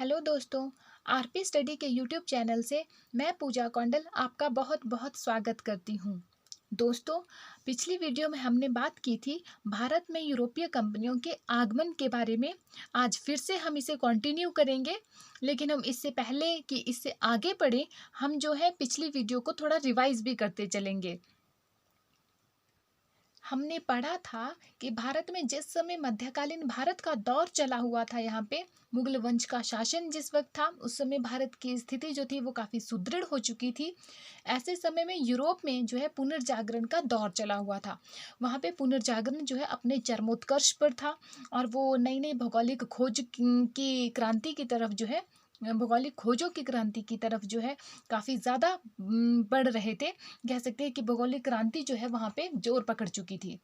Hello दोस्तों। RP study के YouTube channel से मैं पूजा कौंडल आपका बहुत बहुत स्वागत करती हूँ। दोस्तों, पिछली वीडियो में हमने बात की थी भारत में यूरोपीय कंपनियों के आगमन के बारे में। आज फिर से हम इसे कंटिन्यू करेंगे, लेकिन हम इससे पहले कि इससे आगे बढ़े, हम जो है पिछली वीडियो को थोड़ा रिवाइज भी करते चलेंगे। हमने पढ़ा था कि भारत में जिस समय मध्यकालीन भारत का दौर चला हुआ था, यहाँ पे मुगल वंश का शासन जिस वक्त था, उस समय भारत की स्थिति जो थी वो काफ़ी सुदृढ़ हो चुकी थी। ऐसे समय में यूरोप में जो है पुनर्जागरण का दौर चला हुआ था। वहाँ पे पुनर्जागरण जो है अपने चरमोत्कर्ष पर था और वो नई नई भौगोलिक खोज की क्रांति की तरफ जो है, भौगोलिक खोजों की क्रांति की तरफ जो है काफ़ी ज़्यादा बढ़ रहे थे। कह सकते हैं कि भौगोलिक क्रांति जो है वहाँ पे जोर पकड़ चुकी थी।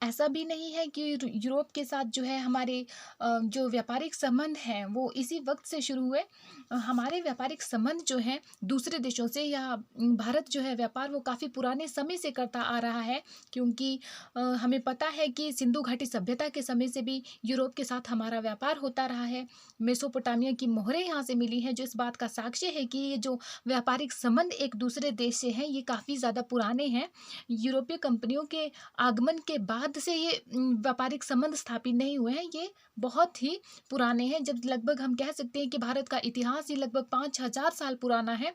ऐसा भी नहीं है कि यूरोप के साथ जो है हमारे जो व्यापारिक संबंध हैं वो इसी वक्त से शुरू हुए। हमारे व्यापारिक संबंध जो हैं दूसरे देशों से या भारत जो है व्यापार वो काफ़ी पुराने समय से करता आ रहा है, क्योंकि हमें पता है कि सिंधु घाटी सभ्यता के समय से भी यूरोप के साथ हमारा व्यापार होता रहा है। मेसोपोटामिया की मोहरें यहाँ से मिली हैं, जो इस बात का साक्ष्य है कि ये जो व्यापारिक संबंध एक दूसरे देश से हैं ये काफ़ी ज़्यादा पुराने हैं। यूरोपीय कंपनियों के आगमन के बाद से ये व्यापारिक संबंध स्थापित नहीं हुए हैं, ये बहुत ही पुराने हैं। जब लगभग हम कह सकते हैं कि भारत का इतिहास ही लगभग 5,000 साल पुराना है,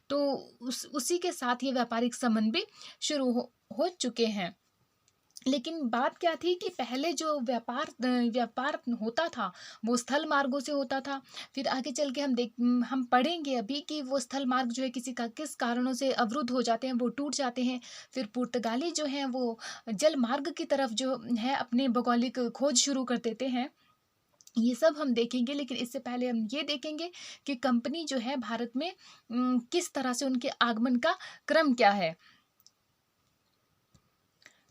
तो उसी के साथ ये व्यापारिक संबंध भी शुरू हो चुके हैं। लेकिन बात क्या थी कि पहले जो व्यापार होता था वो स्थल मार्गों से होता था। फिर आगे चल के हम पढ़ेंगे अभी कि वो स्थल मार्ग जो है किस कारणों से अवरुद्ध हो जाते हैं, वो टूट जाते हैं। फिर पुर्तगाली जो हैं वो जल मार्ग की तरफ जो है अपने भौगोलिक खोज शुरू कर देते हैं। ये सब हम देखेंगे, लेकिन इससे पहले हम ये देखेंगे कि कंपनी जो है भारत में किस तरह से उनके आगमन का क्रम क्या है।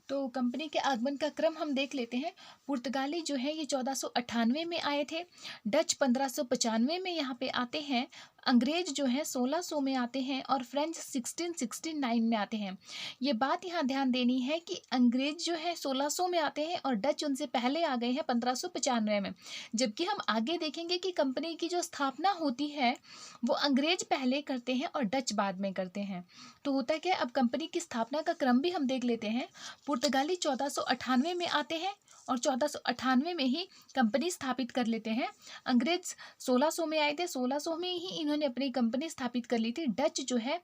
तो कंपनी के आगमन का क्रम हम देख लेते हैं। पुर्तगाली जो है ये 1498 में आए थे। डच 1595 में यहाँ पे आते हैं। अंग्रेज जो है 1600 में आते हैं और फ्रेंच 1669 में आते हैं। ये बात यहाँ ध्यान देनी है कि अंग्रेज जो है 1600 में आते हैं और डच उनसे पहले आ गए हैं 1595 में। जबकि हम आगे देखेंगे कि कंपनी की जो स्थापना होती है वो अंग्रेज पहले करते हैं और डच बाद में करते हैं। तो होता क्या है, अब कंपनी की स्थापना का क्रम भी हम देख लेते हैं। पुर्तगाली 1498 में आते हैं और 1498 में ही कंपनी स्थापित कर लेते हैं। अंग्रेज 1600 में आए थे, 1600 में ही इन्होंने अपनी कंपनी स्थापित कर ली थी। डच जो है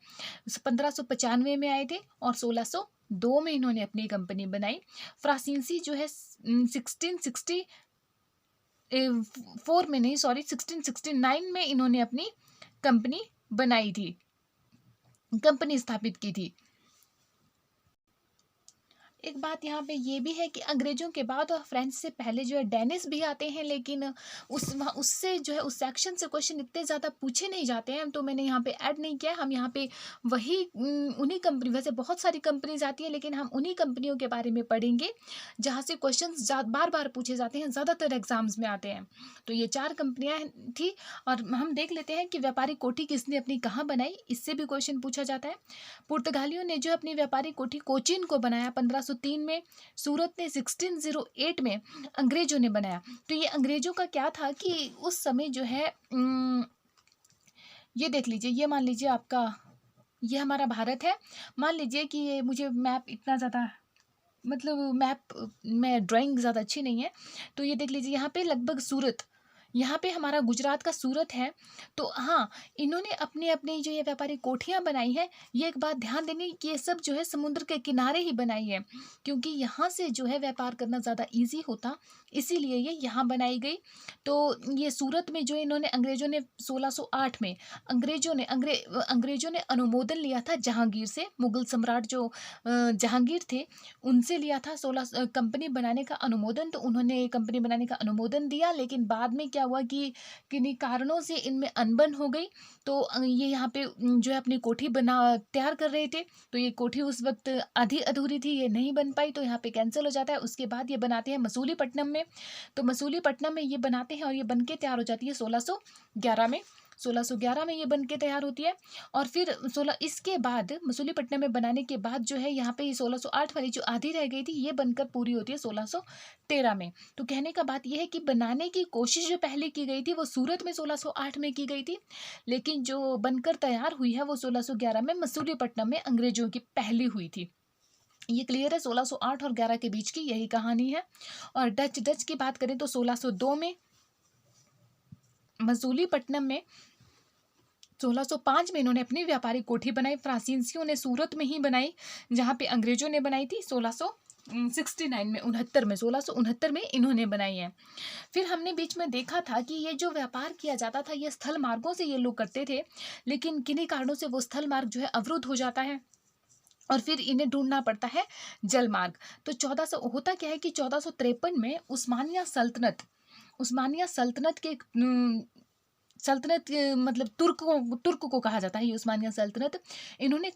1595 में आए थे और 1602 में इन्होंने अपनी कंपनी बनाई। फ्रांसीसी जो है 1669 में इन्होंने अपनी कंपनी बनाई थी, कंपनी स्थापित की थी। एक बात यहाँ पे ये भी है कि अंग्रेजों के बाद और फ्रेंच से पहले जो है डेनिस भी आते हैं, लेकिन उससे जो है उस सेक्शन से क्वेश्चन इतने ज़्यादा पूछे नहीं जाते हैं, तो मैंने यहाँ पे ऐड नहीं किया। हम यहाँ पे वही उन्हीं कंपनी, वैसे बहुत सारी कंपनीज आती हैं लेकिन हम उन्हीं कंपनियों के बारे में पढ़ेंगे जहाँ से क्वेश्चन बार बार पूछे जाते हैं, ज़्यादातर एग्जाम्स में आते हैं। तो ये 4 कंपनियाँ थी और हम देख लेते हैं कि व्यापारिक कोठी किसने अपनी कहाँ बनाई, इससे भी क्वेश्चन पूछा जाता है। पुर्तगालियों ने जो अपनी व्यापारिक कोठी कोचीन को बनाया 1503 में। सूरत ने 1608 में अंग्रेजों ने बनाया। तो ये अंग्रेजों का क्या था कि उस समय जो है ये देख लीजिए, ये मान लीजिए आपका ये हमारा भारत है। मान लीजिए कि ये मुझे मैप इतना ज़्यादा, मतलब मैप में ड्राइंग ज़्यादा अच्छी नहीं है, तो ये देख लीजिए यहाँ पे लगभग सूरत, यहाँ पे हमारा गुजरात का सूरत है। तो हाँ, इन्होंने अपनी अपनी जो ये व्यापारी कोठियाँ बनाई हैं, ये एक बात ध्यान देनी कि ये सब जो है समुद्र के किनारे ही बनाई है, क्योंकि यहाँ से जो है व्यापार करना ज़्यादा इजी होता, इसीलिए ये यहाँ बनाई गई। तो ये सूरत में जो इन्होंने अंग्रेजों ने 1608 में अंग्रेजों ने अनुमोदन लिया था जहांगीर से, मुगल सम्राट जो जहांगीर थे उनसे लिया था 16 कंपनी बनाने का अनुमोदन। तो उन्होंने कंपनी बनाने का अनुमोदन दिया, लेकिन बाद में क्या हुआ कि किन्हीं कारणों से इनमें अनबन हो गई। तो ये यहाँ पे जो है अपनी कोठी तैयार कर रहे थे, तो ये कोठी उस वक्त आधी अधूरी थी, ये नहीं बन पाई, तो यहाँ पे कैंसिल हो जाता है। उसके बाद ये बनाते हैं मसूलीपट्टनम में। तो मसूलीपट्टनम में ये बनाते हैं और ये बन के तैयार हो जाती है 1611 में। 1611 में ये बन के तैयार होती है। और फिर 16 इसके बाद मसूलीपट्टनम में बनाने के बाद जो है यहाँ पे ये 1608 वाली जो आधी रह गई थी ये बनकर पूरी होती है 1613 में। तो कहने का बात ये है कि बनाने की कोशिश जो पहले की गई थी वो सूरत में 1608 में की गई थी, लेकिन जो बनकर तैयार हुई है वो 1611 में मसूलीपट्टनम में अंग्रेजों की पहली हुई थी। ये क्लियर है, 1608 और 11 के बीच की यही कहानी है। और डच की बात करें तो 1602 में मसूलीपट्टनम में, 1605 में इन्होंने अपनी व्यापारिक कोठी बनाई। फ्रांसीसियों ने सूरत में ही बनाई जहाँ पे अंग्रेजों ने बनाई थी 1669 में, 1669 में इन्होंने बनाई है। फिर हमने बीच में देखा था कि ये जो व्यापार किया जाता था ये स्थल मार्गों से ये लोग करते थे, लेकिन किन्हीं कारणों से वो स्थल मार्ग जो है अवरुद्ध हो जाता है और फिर इन्हें ढूंढना पड़ता है जल मार्ग। तो 1400 होता क्या है कि 1453 में उस्मानिया सल्तनत के सल्तनत मतलब तुर्क को कहा जाता है ये उस्मानिया सल्तनत। इन्होंने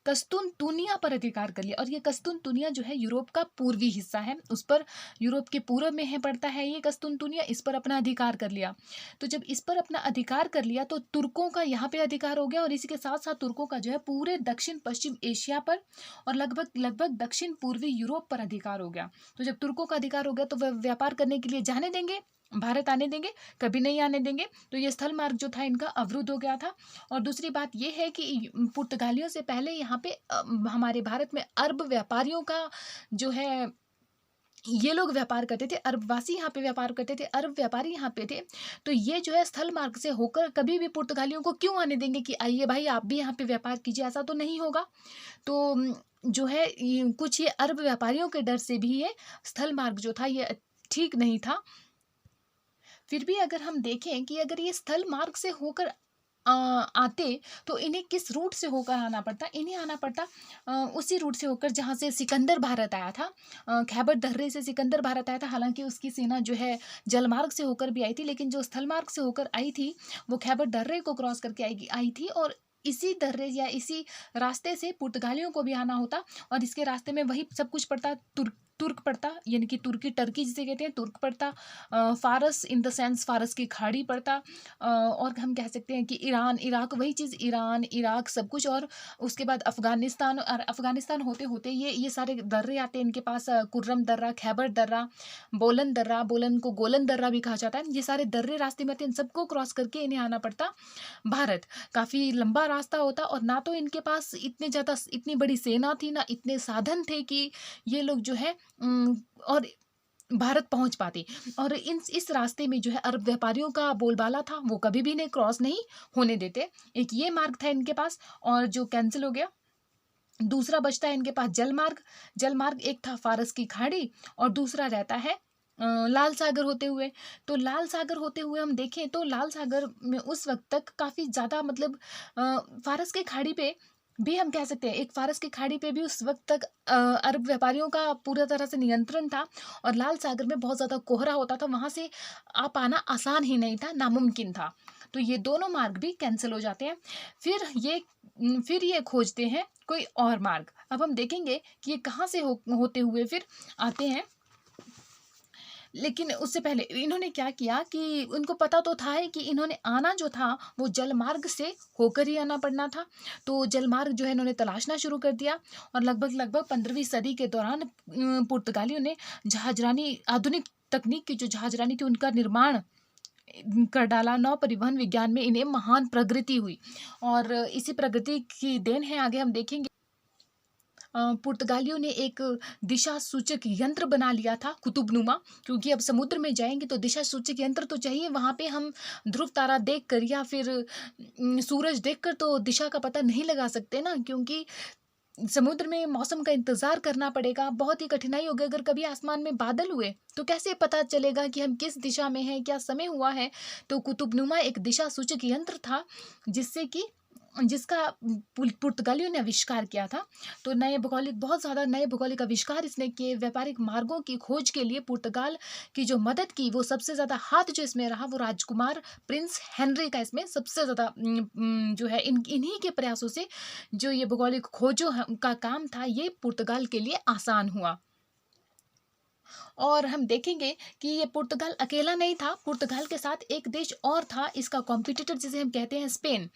कस्तूनतुनिया पर अधिकार कर लिया, और ये कस्तूनतुनिया जो है यूरोप का पूर्वी हिस्सा है, उस पर यूरोप के पूर्व में है पड़ता है ये कस्तूनतुनिया, इस पर अपना अधिकार कर लिया। तो जब इस पर अपना अधिकार कर लिया तो तुर्कों का यहाँ पे अधिकार हो गया, और इसी के साथ साथ तुर्कों का जो है पूरे दक्षिण पश्चिम एशिया पर और लगभग दक्षिण पूर्वी यूरोप पर अधिकार हो गया। तो जब तुर्कों का अधिकार हो गया तो वह व्यापार करने के लिए जाने देंगे, भारत आने देंगे? कभी नहीं आने देंगे। तो ये स्थल मार्ग जो था इनका अवरुद्ध हो गया था। और दूसरी बात ये है कि पुर्तगालियों से पहले यहाँ पे हमारे भारत में अरब व्यापारियों का जो है ये लोग व्यापार करते थे, अरबवासी यहाँ पे व्यापार करते थे, अरब व्यापारी यहाँ पे थे। तो ये जो है स्थल मार्ग से होकर कभी भी पुर्तगालियों को क्यों आने देंगे कि आइए भाई आप भी यहाँ पे व्यापार कीजिए, ऐसा तो नहीं होगा। तो जो है कुछ ये अरब व्यापारियों के डर से भी ये स्थल मार्ग जो था ये ठीक नहीं था। फिर भी अगर हम देखें कि अगर ये स्थल मार्ग से होकर आते तो इन्हें किस रूट से होकर आना पड़ता, इन्हें आना पड़ता उसी रूट से होकर जहाँ से सिकंदर भारत आया था। खैबर दर्रे से सिकंदर भारत आया था, हालांकि उसकी सेना जो है जलमार्ग से होकर भी आई थी, लेकिन जो स्थल मार्ग से होकर आई थी वो खैबर दर्रे को क्रॉस करके आई थी। और इसी दर्रे या इसी रास्ते से पुर्तगालियों को भी आना होता, और इसके रास्ते में वही सब कुछ पड़ता, तुर्क पड़ता, यानी कि तुर्की टर्की जिसे कहते हैं, तुर्क पड़ता, फारस इन द सेंस फारस की खाड़ी पड़ता, और हम कह सकते हैं कि ईरान इराक, वही चीज़ ईरान इराक सब कुछ। और उसके बाद अफगानिस्तान, और अफगानिस्तान होते होते ये सारे दर्रे आते हैं इनके पास, कुर्रम दर्रा, खैबर दर्रा, बोलन को गोलन दर्रा भी कहा जाता है। ये सारे दर्रे रास्ते में आते हैं, इन सबको क्रॉस करके इन्हें आना पड़ता भारत। काफ़ी लंबा रास्ता होता, और ना तो इनके पास इतनी बड़ी सेना थी, ना इतने साधन थे कि ये लोग जो है और भारत पहुंच पाते। और इस रास्ते में जो है अरब व्यापारियों का बोलबाला था, वो कभी भी इन्हें क्रॉस नहीं होने देते। एक ये मार्ग था इनके पास, और जो कैंसिल हो गया। दूसरा बचता है इनके पास जलमार्ग एक था फारस की खाड़ी, और दूसरा रहता है लाल सागर होते हुए। तो लाल सागर होते हुए हम देखें तो लाल सागर में उस वक्त तक काफ़ी ज़्यादा मतलब फारस के खाड़ी पे भी हम कह सकते हैं, एक फारस की खाड़ी पे भी उस वक्त तक अरब व्यापारियों का पूरा तरह से नियंत्रण था, और लाल सागर में बहुत ज़्यादा कोहरा होता था, वहाँ से आ पाना आसान ही नहीं था, नामुमकिन था। तो ये दोनों मार्ग भी कैंसिल हो जाते हैं। फिर ये खोजते हैं कोई और मार्ग। अब हम देखेंगे कि ये कहाँ से होते हुए फिर आते हैं। लेकिन उससे पहले इन्होंने क्या किया कि उनको पता तो था ही कि इन्होंने आना जो था वो जलमार्ग से होकर ही आना पड़ना था। तो जलमार्ग जो है इन्होंने तलाशना शुरू कर दिया, और लगभग 15वीं सदी के दौरान पुर्तगालियों ने जहाजरानी, आधुनिक तकनीक की जो जहाजरानी थी उनका निर्माण कर डाला। नौ परिवहन विज्ञान में इन्हें महान प्रगति हुई, और इसी प्रगति की देन है आगे हम देखेंगे। पुर्तगालियों ने एक दिशा सूचक यंत्र बना लिया था, कुतुबनुमा, क्योंकि अब समुद्र में जाएंगे तो दिशा सूचक यंत्र तो चाहिए। वहाँ पे हम ध्रुव तारा देखकर या फिर सूरज देखकर तो दिशा का पता नहीं लगा सकते ना, क्योंकि समुद्र में मौसम का इंतजार करना पड़ेगा, बहुत ही कठिनाई होगी। अगर कभी आसमान में बादल हुए तो कैसे पता चलेगा कि हम किस दिशा में हैं, क्या समय हुआ है। तो कुतुबनुमा एक दिशा सूचक यंत्र था जिसका पुर्तगालियों ने आविष्कार किया था। तो बहुत ज़्यादा नए भौगोलिक आविष्कार इसने किए। व्यापारिक मार्गों की खोज के लिए पुर्तगाल की जो मदद की, वो सबसे ज़्यादा हाथ जो इसमें रहा वो राजकुमार प्रिंस हेनरी का इसमें सबसे ज़्यादा जो है इन्हीं के प्रयासों से जो ये भौगोलिक खोजों का काम था ये पुर्तगाल के लिए आसान हुआ। और हम देखेंगे कि ये पुर्तगाल अकेला नहीं था, पुर्तगाल के साथ एक देश और था, इसका कॉम्पिटिटर जिसे हम कहते हैं स्पेन।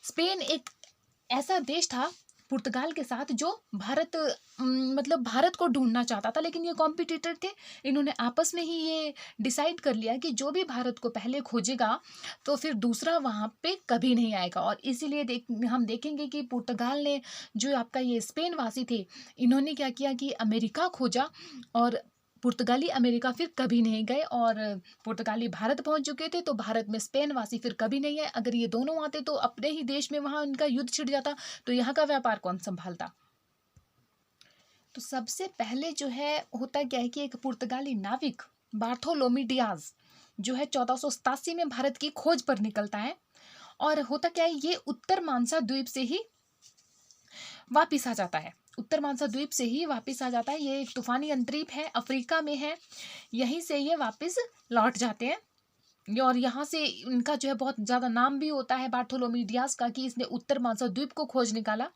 स्पेन एक ऐसा देश था पुर्तगाल के साथ जो मतलब भारत को ढूंढना चाहता था, लेकिन ये कॉम्पिटिटर थे। इन्होंने आपस में ही ये डिसाइड कर लिया कि जो भी भारत को पहले खोजेगा तो फिर दूसरा वहाँ पे कभी नहीं आएगा। और इसीलिए हम देखेंगे कि पुर्तगाल ने, जो आपका ये स्पेन वासी थे, इन्होंने क्या किया कि अमेरिका खोजा, और पुर्तगाली अमेरिका फिर कभी नहीं गए, और पुर्तगाली भारत पहुंच चुके थे, तो भारत में स्पेन वासी फिर कभी नहीं है। अगर ये दोनों आते तो अपने ही देश में वहां उनका युद्ध छिड़ जाता, तो यहाँ का व्यापार कौन संभालता। तो सबसे पहले जो है होता क्या है कि एक पुर्तगाली नाविक बार्थोलोमी डियाज जो है 1487 में भारत की खोज पर निकलता है। और होता क्या है, ये उत्तर मानसा द्वीप से ही वापिस आ जाता है, उत्तर मानसा द्वीप से ही वापिस आ जाता है। ये एक तूफानी अंतरीप है, अफ्रीका में है, यहीं से ये वापिस लौट जाते हैं। और यहाँ से इनका जो है बहुत ज़्यादा नाम भी होता है बार्थोलोमी डियाज का, कि इसने उत्तर मानसा द्वीप को खोज निकाला।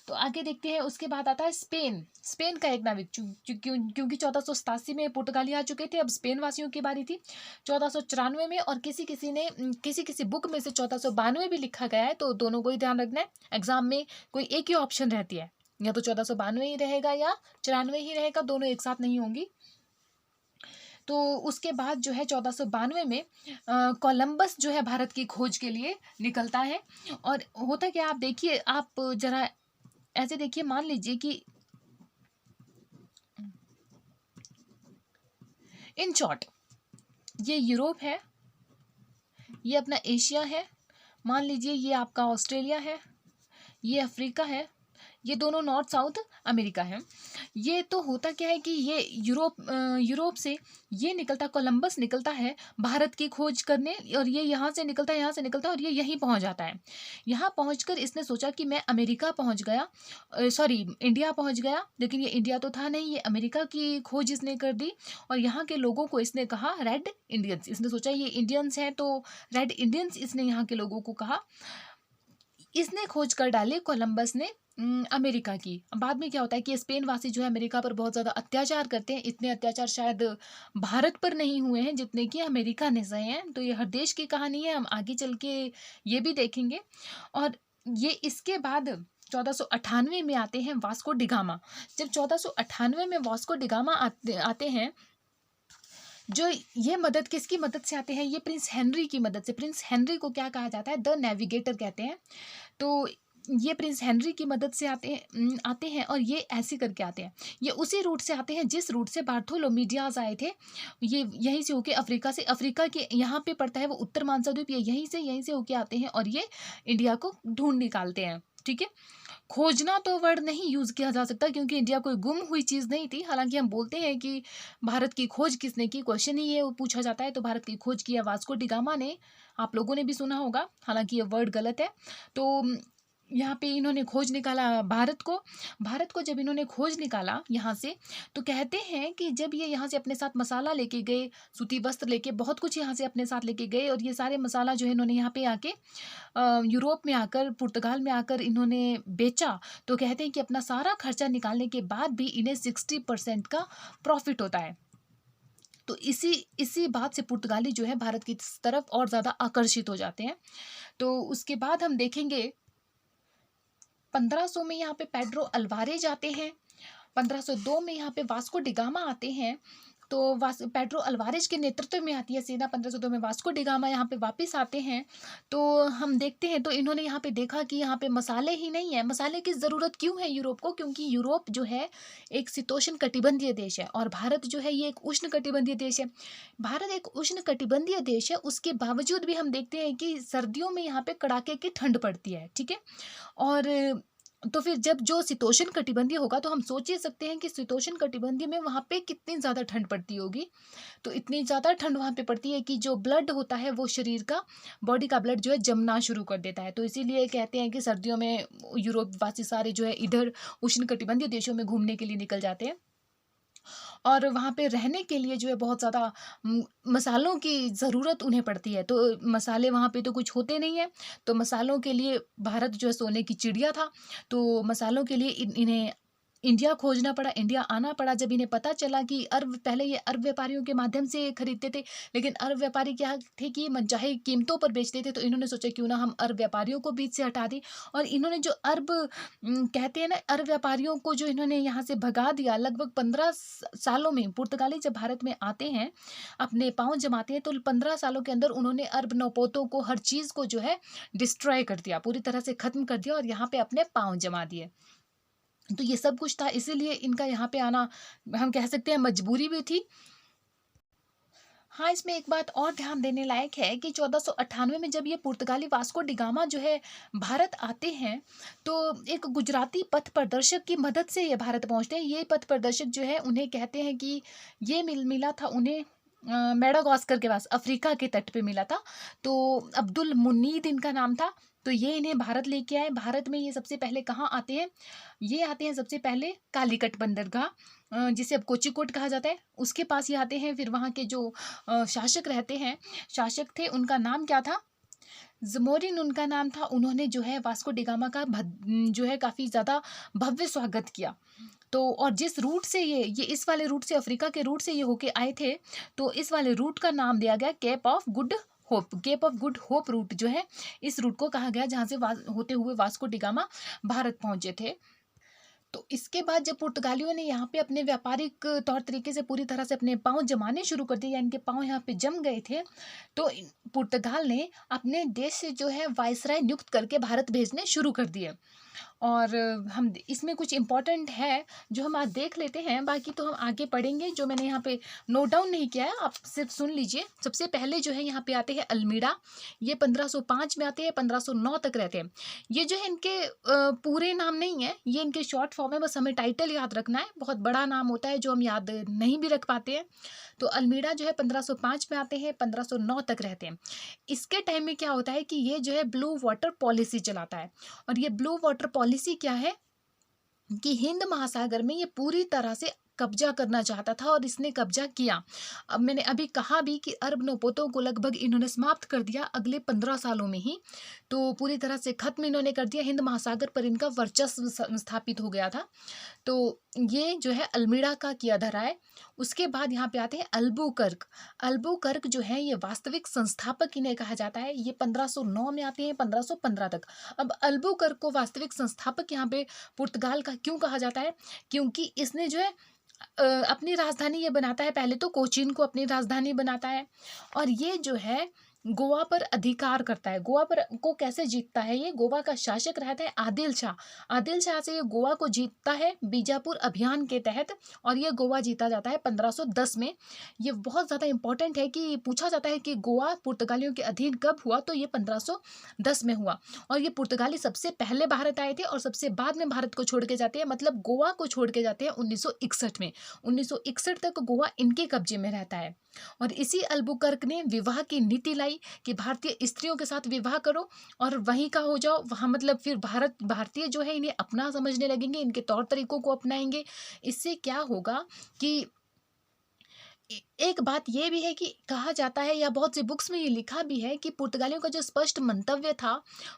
तो आगे देखते हैं, उसके बाद आता है स्पेन। स्पेन का एक नाविक, क्योंकि 1487 में पुर्तगाली आ चुके थे, अब स्पेन वासियों की बारी थी 1494 में। और किसी बुक में से 1492 भी लिखा गया है, तो दोनों को ही ध्यान रखना है। एग्जाम में कोई एक ही ऑप्शन रहती है, या तो 1492 ही रहेगा या 94 ही रहेगा, दोनों एक साथ नहीं होंगी। तो उसके बाद जो है 1492 में कोलंबस जो है भारत की खोज के लिए निकलता है। और होता क्या, आप देखिए, आप जरा ऐसे देखिए, मान लीजिए कि इन शॉर्ट ये यूरोप है, ये अपना एशिया है, मान लीजिए ये आपका ऑस्ट्रेलिया है, ये अफ्रीका है, ये दोनों नॉर्थ साउथ अमेरिका है। ये तो होता क्या है कि ये यूरोप से ये निकलता, कोलंबस निकलता है भारत की खोज करने, और ये यहाँ से निकलता है, यहाँ से निकलता है, और ये यहीं पहुँच जाता है। यहाँ पहुँचकर इसने सोचा कि मैं अमेरिका पहुँच गया, सॉरी इंडिया पहुँच गया, लेकिन ये इंडिया तो था नहीं, ये अमेरिका की खोज इसने कर दी। और यहाँ के लोगों को इसने कहा रेड इंडियंस, इसने सोचा ये इंडियंस हैं तो रेड इंडियंस, इसने यहाँ के लोगों को कहा। इसने खोज कर डाली कोलंबस ने अमेरिका की। बाद में क्या होता है कि स्पेन वासी जो है अमेरिका पर बहुत ज़्यादा अत्याचार करते हैं। इतने अत्याचार शायद भारत पर नहीं हुए हैं जितने कि अमेरिका ने सहे हैं। तो ये हर देश की कहानी है, हम आगे चल के ये भी देखेंगे। और ये इसके बाद 1498 में आते हैं वास्को डिगामा। जब 1498 में वास्को डिगामा आते हैं, जो ये मदद किसकी मदद से आते हैं, ये प्रिंस हेनरी की मदद से। प्रिंस हेनरी को क्या कहा जाता है, द नेविगेटर कहते हैं। तो ये प्रिंस हेनरी की मदद से आते हैं, और ये ऐसे करके आते हैं। ये उसी रूट से आते हैं जिस रूट से बार्थोलोमी डियाज आए थे। ये यहीं से होके अफ्रीका के यहाँ पे पड़ता है वो उत्तर मानसा द्वीप, ये यहीं से होके आते हैं, और ये इंडिया को ढूंढ निकालते हैं। ठीक है, खोजना तो वर्ड नहीं यूज किया जा सकता, क्योंकि इंडिया कोई गुम हुई चीज नहीं थी। हालांकि हम बोलते हैं कि भारत की खोज किसने की, क्वेश्चन ही ये पूछा जाता है, तो भारत की खोज किया वास्को डिगामा ने। आप लोगों ने भी सुना होगा, हालांकि ये वर्ड गलत है। तो यहाँ पे इन्होंने खोज निकाला भारत को जब इन्होंने खोज निकाला यहाँ से, तो कहते हैं कि जब ये यहाँ से अपने साथ मसाला लेके गए, सूती वस्त्र लेके, बहुत कुछ यहाँ से अपने साथ लेके गए, और ये सारे मसाला जो है इन्होंने यहाँ पे आके यूरोप में आकर, पुर्तगाल में आकर इन्होंने बेचा। तो कहते हैं कि अपना सारा खर्चा निकालने के बाद भी इन्हें 60% का प्रॉफिट होता है। तो इसी बात से पुर्तगाली जो है भारत की तरफ और ज़्यादा आकर्षित हो जाते हैं। तो उसके बाद हम देखेंगे 1500 में यहाँ पे पेड्रो अल्वारेज आते हैं। 1502 में यहाँ पे वास्को डिगामा आते हैं। तो पेड्रो अल्वारेज के नेतृत्व में आती है सेना। 1502 में वास्को डिगामा यहाँ पे वापस आते हैं। तो हम देखते हैं, तो इन्होंने यहाँ पे देखा कि यहाँ पे मसाले ही नहीं है। मसाले की ज़रूरत क्यों है यूरोप को, क्योंकि यूरोप जो है एक शीतोष्ण कटिबंधीय देश है, और भारत जो है ये एक उष्ण कटिबंधीय देश है। भारत एक उष्ण कटिबंधीय देश है, उसके बावजूद भी हम देखते हैं कि सर्दियों में यहाँ पे कड़ाके की ठंड पड़ती है। ठीक है, और तो फिर जब जो शीतोष्ण कटिबंधीय होगा, तो हम सोच ही सकते हैं कि शीतोष्ण कटिबंधीय में वहाँ पे कितनी ज़्यादा ठंड पड़ती होगी। तो इतनी ज़्यादा ठंड वहाँ पे पड़ती है कि जो ब्लड होता है वो शरीर का, बॉडी का ब्लड जो है जमना शुरू कर देता है। तो इसीलिए कहते हैं कि सर्दियों में यूरोप वासी सारे जो है इधर उष्ण कटिबंधीय देशों में घूमने के लिए निकल जाते हैं, और वहाँ पे रहने के लिए जो है बहुत ज़्यादा मसालों की ज़रूरत उन्हें पड़ती है। तो मसाले वहाँ पे तो कुछ होते नहीं हैं, तो मसालों के लिए भारत जो है सोने की चिड़िया था। तो मसालों के लिए इन्हें इंडिया खोजना पड़ा, इंडिया आना पड़ा जब इन्हें पता चला कि अरब, पहले ये अरब व्यापारियों के माध्यम से खरीदते थे, लेकिन अरब व्यापारी क्या थे कि मनचाहे कीमतों पर बेचते थे, तो इन्होंने सोचा क्यों ना हम अरब व्यापारियों को बीच से हटा दें। और इन्होंने जो अरब कहते हैं ना, अरब व्यापारियों को जो इन्होंने यहाँ से भगा दिया, लगभग 15 सालों में पुर्तगाली जब भारत में आते हैं, अपने पाँव जमाते हैं, तो 15 सालों के अंदर उन्होंने अरब नौपोतों को, हर चीज़ को जो है डिस्ट्रॉय कर दिया, पूरी तरह से खत्म कर दिया और यहाँ पे अपने पाँव जमा दिए। तो ये सब कुछ था, इसीलिए इनका यहाँ पे आना हम कह सकते हैं मजबूरी भी थी। हाँ, इसमें एक बात और ध्यान देने लायक है कि 1498 में जब ये पुर्तगाली वास्को डी गामा जो है भारत आते हैं, तो एक गुजराती पथ प्रदर्शक की मदद से ये भारत पहुँचते हैं। ये पथ प्रदर्शक जो है, उन्हें कहते हैं कि ये मिला था उन्हें मेडागास्कर के पास, अफ्रीका के तट पे मिला था। तो अब्दुल मुनीद इनका नाम था। तो ये इन्हें भारत लेके आए। भारत में ये सबसे पहले कहाँ आते हैं? ये आते हैं सबसे पहले कालीकट बंदरगाह, जिसे अब कोझिकोड कहा जाता है, उसके पास ये आते हैं। फिर वहाँ के जो शासक रहते हैं, शासक थे, उनका नाम क्या था? ज़मोरिन उनका नाम था। उन्होंने जो है वास्को डी गामा का जो है काफ़ी ज़्यादा भव्य स्वागत किया। तो और जिस रूट से ये इस वाले रूट से, अफ्रीका के रूट से ये होके आए थे, तो इस वाले रूट का नाम दिया गया cape of good hope. Cape of good hope route जो है, इस रूट को कहा गया जहाँ से होते हुए वास्को डी गामा भारत पहुंचे थे। तो इसके बाद जब पुर्तगालियों ने यहाँ पे अपने व्यापारिक तौर तरीके से पूरी तरह से अपने पाँव जमाने शुरू कर दिए, या इनके पाँव यहाँ पे जम गए थे, तो पुर्तगाल ने अपने देश से जो है वायसराय नियुक्त करके भारत भेजने शुरू कर दिए। और हम इसमें कुछ इम्पोर्टेंट है जो हम आज देख लेते हैं, बाकी तो हम आगे पढ़ेंगे। जो मैंने यहाँ पे नोट डाउन नहीं किया है, आप सिर्फ सुन लीजिए। सबसे पहले जो है यहाँ पे आते हैं अल्मीड़ा। ये 1505 में आते हैं, 1509 तक रहते हैं। ये जो है इनके पूरे नाम नहीं है, ये इनके शॉर्ट फॉर्म है, बस हमें टाइटल याद रखना है। बहुत बड़ा नाम होता है जो हम याद नहीं भी रख पाते हैं। तो अल्मीड़ा जो है 1505 में आते हैं, 1509 तक रहते हैं। इसके टाइम में क्या होता है कि ये जो है ब्लू वाटर पॉलिसी चलाता है। और ये ब्लू वाटर पॉलिसी क्या है कि हिंद महासागर में ये पूरी तरह से कब्जा करना चाहता था, और इसने कब्जा किया। अब मैंने अभी कहा भी कि अरब नौपोतों को लगभग इन्होंने समाप्त कर दिया अगले 15 सालों में ही। तो पूरी तरह से खत्म इन्होंने कर दिया, हिंद महासागर पर इनका वर्चस्व स्थापित हो गया था। तो ये जो है अल्मीड़ा का किया धरा है। उसके बाद यहाँ पे आते हैं अल्बुकर्क। अल्बुकर्क जो है ये वास्तविक संस्थापक इन्हें कहा जाता है। ये 1509 में आते हैं, 1515 तक। अब अल्बुकर्क को वास्तविक संस्थापक यहाँ पे पुर्तगाल का क्यों कहा जाता है? क्योंकि इसने जो है अपनी राजधानी ये बनाता है, पहले तो कोचीन को अपनी राजधानी बनाता है, और ये जो है गोवा पर अधिकार करता है। गोवा पर को कैसे जीतता है? ये गोवा का शासक रहता है आदिल शाह। आदिल शाह से ये गोवा को जीतता है बीजापुर अभियान के तहत, और ये गोवा जीता जाता है 1510 में। ये बहुत ज़्यादा इंपॉर्टेंट है कि पूछा जाता है कि गोवा पुर्तगालियों के अधीन कब हुआ, तो ये 1510 में हुआ। और ये पुर्तगाली सबसे पहले भारत आए थे और सबसे बाद में भारत को छोड़ के जाते हैं, मतलब गोवा को छोड़ के जाते हैं 1961 में। 1961 तक गोवा इनके कब्जे में रहता है। और इसी अल्बुकर्क ने विवाह की नीति लाई कि भारतीय स्त्रियों के साथ विवाह करो और वहीं का हो जाओ। वहाँ मतलब फिर भारतीय जो है इन्हें अपना समझने लगेंगे, इनके तौर तरीकों को अपनाएंगे। इससे क्या होगा कि एक बात ये भी है कि कहा जाता है, या बहुत सी बुक्स में ये लिखा भी है, कि पुर्तगालियों का जो स्पष्ट मंतव्य था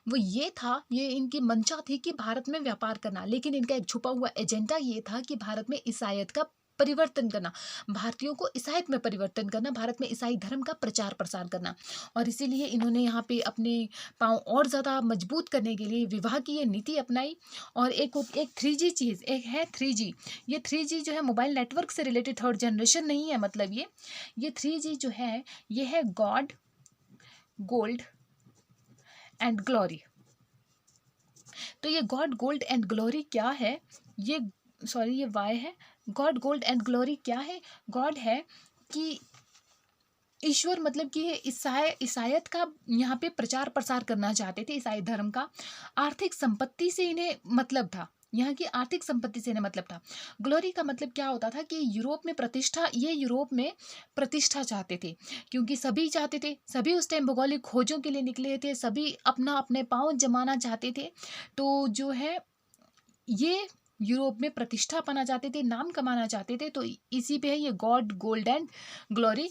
वो ये था, ये इनकी मंशा थी कि भारत में व्यापार करना, लेकिन इनका एक छुपा हुआ एजेंडा ये था कि भारत में ईसाईयत का परिवर्तन करना, भारतीयों को ईसाईयत में परिवर्तन करना, भारत में ईसाई धर्म का प्रचार प्रसार करना। और इसीलिए इन्होंने यहाँ पे अपने पांव और ज़्यादा मजबूत करने के लिए विवाह की ये नीति अपनाई। और एक 3G चीज़, एक है 3G। ये 3G जो है मोबाइल नेटवर्क से रिलेटेड थर्ड जनरेशन नहीं है, मतलब ये 3G जो है ये है गॉड, गोल्ड एंड ग्लोरी। तो ये गॉड, गोल्ड एंड ग्लोरी क्या है? ये सॉरी, ये वाई है। गॉड, गोल्ड एंड ग्लोरी क्या है? गॉड है कि ईश्वर, मतलब कि ये ईसाईयत का यहाँ पे प्रचार प्रसार करना चाहते थे, ईसाई धर्म का। आर्थिक संपत्ति से इन्हें मतलब था, यहाँ की आर्थिक संपत्ति से इन्हें मतलब था। ग्लोरी का मतलब क्या होता था कि यूरोप में प्रतिष्ठा, ये यूरोप में प्रतिष्ठा चाहते थे, क्योंकि सभी चाहते थे, सभी उस टाइम भौगोलिक खोजों के लिए निकले थे, सभी अपने पाँव जमाना चाहते थे। तो जो है ये यूरोप में प्रतिष्ठा पाना चाहते थे, नाम कमाना चाहते थे। तो इसी पे है ये गॉड, गोल्ड एंड ग्लोरी।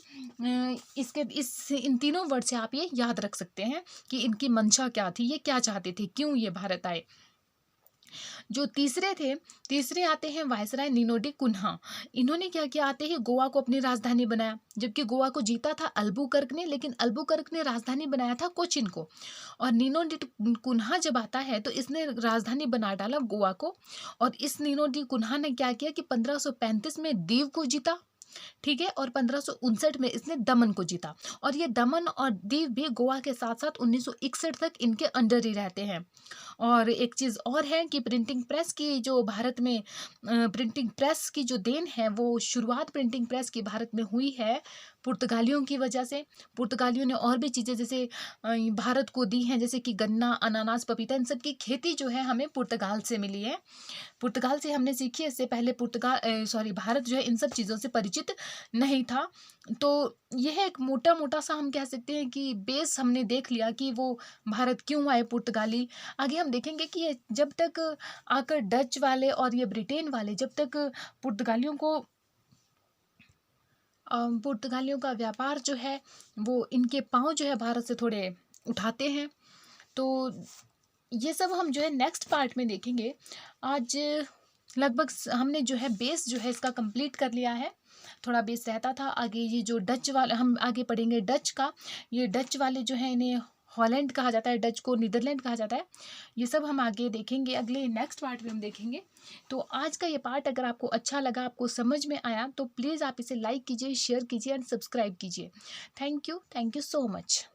इन तीनों वर्ड से आप ये याद रख सकते हैं कि इनकी मंशा क्या थी, ये क्या चाहते थे, क्यों ये भारत आए। जो तीसरे थे, तीसरे आते हैं वायसराय निनो डी कुन्हा। इन्होंने क्या किया, आते ही गोवा को अपनी राजधानी बनाया, जबकि गोवा को जीता था अल्बुकर्क ने, लेकिन अल्बुकर्क ने राजधानी बनाया था कोचिन को। और निनो डी कुन्हा जब आता है तो इसने राजधानी बना डाला गोवा को। और इस निनो डी कुन्हा ने क्या किया कि 1535 में दीव को जीता, ठीक है, और 1559 में इसने दमन को जीता। और ये दमन और दीव भी गोवा के साथ साथ 1961 तक इनके अंडर ही रहते हैं। और एक चीज़ और है कि प्रिंटिंग प्रेस की जो भारत में प्रिंटिंग प्रेस की जो देन है, वो शुरुआत प्रिंटिंग प्रेस की भारत में हुई है पुर्तगालियों की वजह से। पुर्तगालियों ने और भी चीज़ें जैसे भारत को दी हैं, जैसे कि गन्ना, अनानास, पपीता, इन सब की खेती जो है हमें पुर्तगाल से मिली है। पुर्तगाल से हमने सीखी है, इससे पहले भारत जो है इन सब चीज़ों से परिचित नहीं था। तो यह एक मोटा मोटा सा हम कह सकते हैं कि बेस हमने देख लिया कि वो भारत क्यों आए पुर्तगाली। आगे हम देखेंगे कि ये जब तक आकर डच वाले और ये ब्रिटेन वाले जब तक पुर्तगालियों को पुर्तगालियों का व्यापार जो है वो इनके पाँव जो है भारत से थोड़े उठाते हैं। तो ये सब हम जो है नेक्स्ट पार्ट में देखेंगे। आज लगभग हमने जो है बेस जो है इसका कंप्लीट कर लिया है, थोड़ा बेस रहता था। आगे ये जो डच वाले हम आगे पढ़ेंगे डच का। ये डच वाले जो है इन्हें हॉलैंड कहा जाता है, डच को नीदरलैंड कहा जाता है। ये सब हम आगे देखेंगे, अगले नेक्स्ट पार्ट में हम देखेंगे। तो आज का ये पार्ट अगर आपको अच्छा लगा, आपको समझ में आया, तो प्लीज़ आप इसे लाइक कीजिए, शेयर कीजिए एंड सब्सक्राइब कीजिए। Thank you so much.